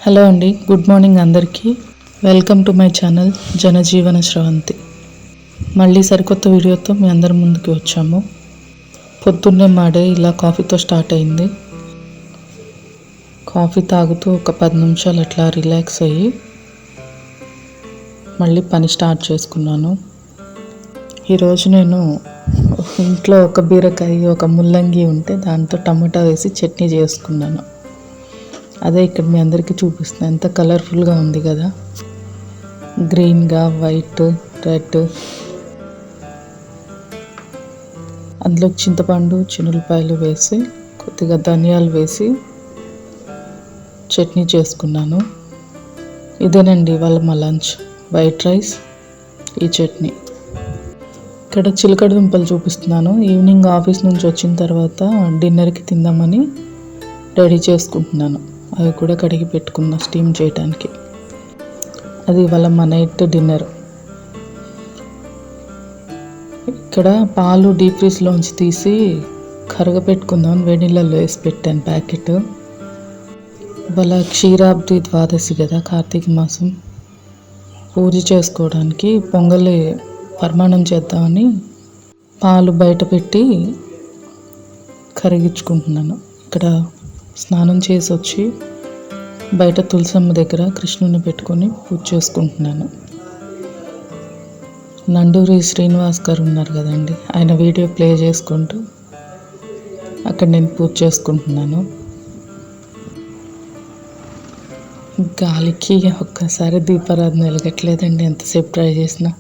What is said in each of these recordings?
Hello అండి, good morning అందరికీ. Welcome to my channel జనజీవన స్రవంతి. మళ్ళీ సరికొత్త వీడియోతో మీ అందరి ముందుకు వచ్చాము. పొద్దున్నే మా డే ఇలా కాఫీతో స్టార్ట్ అయింది. కాఫీ తాగుతూ ఒక 10 నిమిషాలు అట్లా రిలాక్స్ అయ్యి మళ్ళీ పని స్టార్ట్ చేసుకున్నాను. ఈరోజు నేను ఇంట్లో ఒక బీరకాయ, ఒక ముల్లంగి ఉంటే దాంతో టమాటా వేసి చట్నీ చేసుకున్నాను. అదే ఇక్కడ మీ అందరికీ చూపిస్తున్నాను. ఎంత కలర్ఫుల్గా ఉంది కదా, గ్రీన్గా, వైట్, రెడ్. అందులో చింతపండు, చిన్నులపాయలు వేసి కొద్దిగా ధనియాలు వేసి చట్నీ చేసుకున్నాను. ఇదేనండి ఇవాళ మా లంచ్. వైట్ రైస్, ఈ చట్నీ. ఇక్కడ చిలకడ దుంపలు చూపిస్తున్నాను. ఈవినింగ్ ఆఫీస్ నుంచి వచ్చిన తర్వాత డిన్నర్కి తిందామని రెడీ చేసుకుంటున్నాను. అవి కూడా కడిగి పెట్టుకున్నా స్టీమ్ చేయడానికి. అది ఇవాళ మా నైట్ డిన్నర్. ఇక్కడ పాలు డీప్ ఫ్రీజ్లోంచి తీసి కరగపెట్టుకుందామని వేడిళ్ళల్లో వేసి పెట్టాను ప్యాకెట్. ఇవాళ క్షీరాబ్ది ద్వాదశి కదా, కార్తీక మాసం. పూజ చేసుకోవడానికి పొంగలి పరమాణం చేద్దామని పాలు బయట పెట్టి కరిగించుకుంటున్నాను. ఇక్కడ స్నానం చేసి వచ్చి బయట తులసమ్మ దగ్గర కృష్ణుని పెట్టుకొని పూజ చేసుకుంటున్నాను. నండూరి శ్రీనివాస్ గారు ఉన్నారు కదండి, ఆయన వీడియో ప్లే చేసుకుంటూ అక్కడ నేను పూజ చేసుకుంటున్నాను. గాలికి ఒక్కసారి దీపారాధన వెలగట్లేదండి. ఎంతసేపు ట్రై చేసినా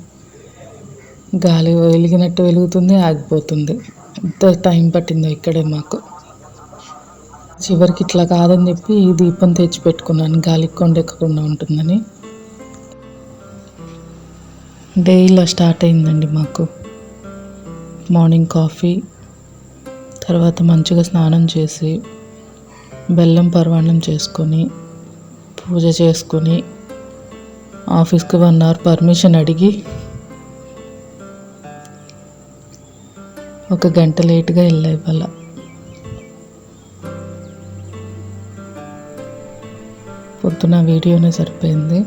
గాలి వెలిగినట్టు వెలుగుతుంది, ఆగిపోతుంది. ఎంత టైం పట్టిందో ఇక్కడే మాకు. చివరికి ఇట్లా కాదని చెప్పి ఈ దీపం తెచ్చి పెట్టుకున్నాను, గాలికి కొండెక్కకుండా ఉంటుందని. డే ఇలా స్టార్ట్ అయిందండి మాకు. మార్నింగ్ కాఫీ, తర్వాత మంచిగా స్నానం చేసి బెల్లం పరమాన్నం చేసుకొని పూజ చేసుకొని ఆఫీస్కి 1 అవర్ పర్మిషన్ అడిగి 1 గంట లేట్గా వెళ్ళా ఇవాళ. పొద్దున వీడియోనే సరిపోయింది.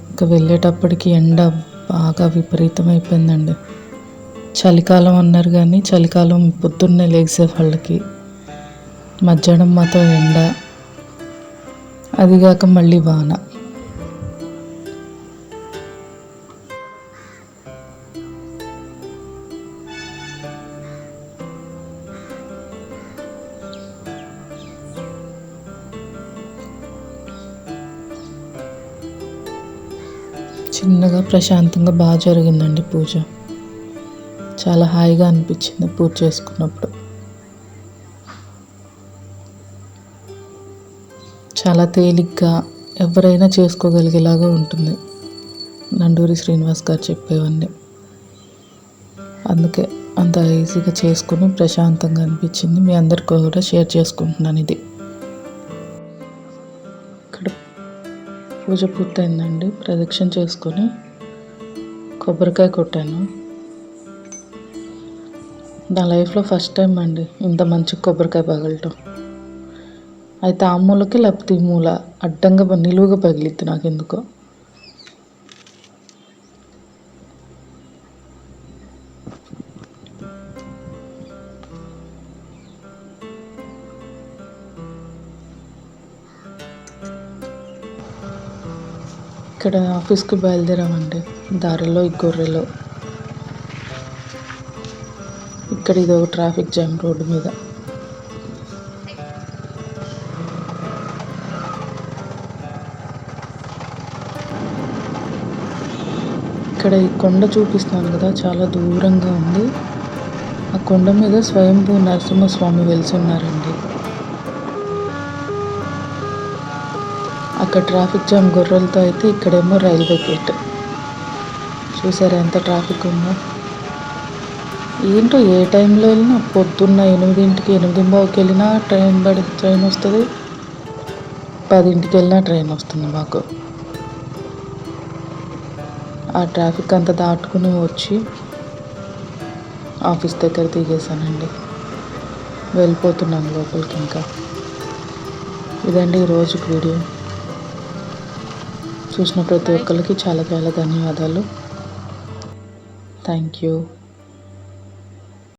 ఇంకా వెళ్ళేటప్పటికి ఎండ బాగా విపరీతమైపోయిందండి. చలికాలం అన్నారు కానీ చలికాలం పొద్దున్నే లేచే వాళ్ళకి, మధ్యాహ్నం మాత్రం ఎండ, అదిగాక మళ్ళీ వాన. చిన్నగా ప్రశాంతంగా బాగా జరిగిందండి పూజ. చాలా హాయిగా అనిపించింది పూజ చేసుకున్నప్పుడు. చాలా తేలిగ్గా ఎవరైనా చేసుకోగలిగేలాగా ఉంటుంది నండూరి శ్రీనివాస్ గారు చెప్పేవన్నీ. అందుకే అంత ఈజీగా చేసుకుని ప్రశాంతంగా అనిపించింది. మీ అందరికీ కూడా షేర్ చేసుకుంటున్నాను ఇది. ఇక్కడ పూజ పూర్తయిందండి. ప్రదక్షిణ చేసుకొని కొబ్బరికాయ కొట్టాను. నా లైఫ్లో ఫస్ట్ టైం అండి ఇంత మంచి కొబ్బరికాయ పగలటం. అయితే ఆ మూలకి లేకపోతే ఈ మూల అడ్డంగా నిలువుగా పగిలిద్ది నాకు ఎందుకో. ఇక్కడ ఆఫీస్కి బయలుదేరామండి. దారిలో ఈ గొర్రెలు. ఇక్కడ ఇది ఒక ట్రాఫిక్ జామ్ రోడ్డు మీద. ఇక్కడ ఈ కొండ చూపిస్తున్నాను కదా, చాలా దూరంగా ఉంది. ఆ కొండ మీద స్వయంభూ నరసింహస్వామి వెలిసి ఉన్నారండి. అక్కడ ట్రాఫిక్ జామ్ గొర్రెలతో అయితే ఇక్కడేమో రైల్వే గేట్. చూసారా ఎంత ట్రాఫిక్ ఉందో. ఏంటో ఏ టైంలో వెళ్ళినా, పొద్దున్న 8కి 8:15కి వెళ్ళినా ట్రైన్ వస్తుంది, 10కి వెళ్ళినా ట్రైన్ వస్తుంది మాకు. ఆ ట్రాఫిక్ అంతా దాటుకుని వచ్చి ఆఫీస్ దగ్గర దిగేసానండి. వెళ్ళిపోతున్నాను లోపలికి. ఇంకా ఇదండి ఈరోజు వీడియో. చూసిన ప్రతి ఒక్కరికి చాలా చాలా ధన్యవాదాలు. Thank you.